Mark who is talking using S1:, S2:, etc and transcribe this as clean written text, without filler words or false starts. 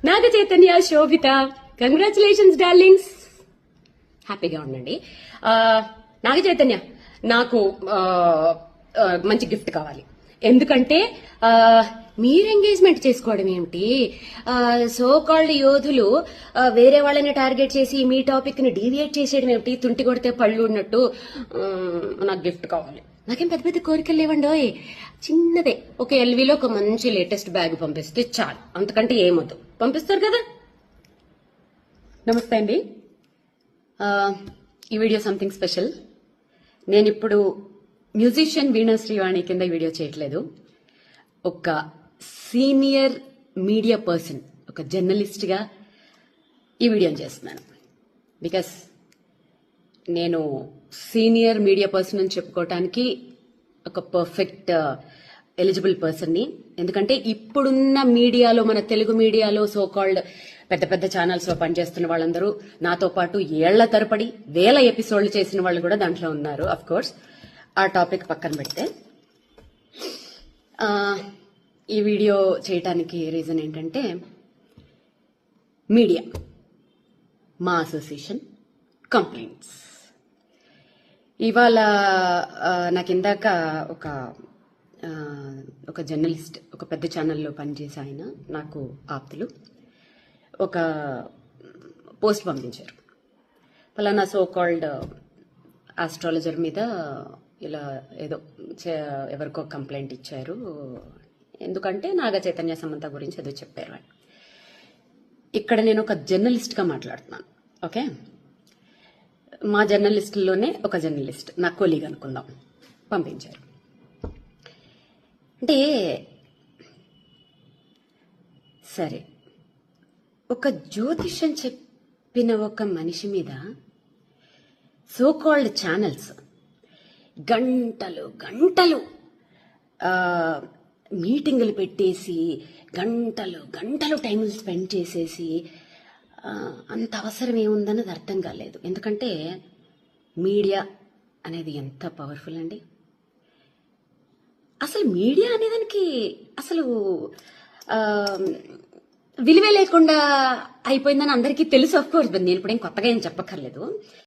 S1: నాగ చైతన్య, శోభిత, congratulations darlings. హ్యాపీగా ఉండండి. నాగ చైతన్య, నాకు మంచి గిఫ్ట్ కావాలి. ఎందుకంటే మీరు ఎంగేజ్మెంట్ చేసుకోవడం ఏమిటి? సో కాల్డ్ యోధులు వేరే వాళ్ళని టార్గెట్ చేసి మీ టాపిక్ ని డీవియేట్ చేసేయడం ఏమిటి? తుంటి కొడితే పళ్ళు ఉన్నట్టు. నాకు గిఫ్ట్ కావాలి. నాకేం పెద్ద పెద్ద కోరికలు లేవండోయ్, చిన్నదే. ఒక ఎల్వీలో ఒక మంచి లేటెస్ట్ బ్యాగ్ పంపిస్తే చాలు, అంతకంటే ఏమొద్దు. పంపిస్తారు కదా. నమస్తే అండి. ఈ వీడియో సంథింగ్ స్పెషల్. నేను ఇప్పుడు మ్యూజిషియన్ వీణా శ్రీవాణి కింద ఈ వీడియో చేయట్లేదు. ఒక సీనియర్ మీడియా పర్సన్, ఒక జర్నలిస్ట్ గా ఈ వీడియోని చేస్తున్నాను. బికాస్ నేను సీనియర్ మీడియా పర్సన్ అని చెప్పుకోవటానికి ఒక పర్ఫెక్ట్ ఎలిజిబుల్ పర్సన్ని. ఎందుకంటే ఇప్పుడున్న మీడియాలో, మన తెలుగు మీడియాలో సో కాల్డ్ పెద్ద పెద్ద ఛానల్స్ లో పనిచేస్తున్న వాళ్ళందరూ నాతో పాటు ఏళ్ల తరపడి వేల ఎపిసోడ్లు చేసిన వాళ్ళు కూడా దాంట్లో ఉన్నారు. అఫ్ కోర్స్ ఆ టాపిక్ పక్కన పెడితే ఈ వీడియో చేయటానికి రీజన్ ఏంటంటే, మీడియా, మా అసోసియేషన్ కంప్లైంట్స్. ఇవాళ నాకు ఇందాక ఒక జర్నలిస్ట్, ఒక పెద్ద ఛానల్లో పనిచేసే ఆయన, నాకు ఆప్తులు, ఒక పోస్ట్ పంపించారు. ఫలానా సో కాల్డ్ ఆస్ట్రాలజర్ మీద ఇలా ఏదో ఎవరికో కంప్లైంట్ ఇచ్చారు. ఎందుకంటే నాగ చైతన్య సమంత గురించి ఏదో చెప్పారు అని. ఇక్కడ నేను ఒక జర్నలిస్ట్ గా మాట్లాడుతున్నాను. ఓకే, మా జర్నలిస్టుల్లోనే ఒక జర్నలిస్ట్, నా కొలీగ్ అనుకుందాం, పంపించారు. అంటే సరే, ఒక జ్యోతిష్యం చెప్పిన ఒక మనిషి మీద సో కాల్డ్ ఛానల్స్ గంటలు గంటలు మీటింగులు పెట్టేసి గంటలు గంటలు టైం స్పెండ్ చేసేసి అంత అవసరం ఏముందన్నది అర్థం కాలేదు. ఎందుకంటే మీడియా అనేది ఎంత పవర్ఫుల్ అండి. అసలు మీడియా అనేదానికి అసలు విలువే లేకుండా అయిపోయిందని అందరికీ తెలుసు. ఆఫ్ కోర్స్ నేను ఇప్పుడు ఏం కొత్తగా ఏం చెప్పక్కర్లేదు.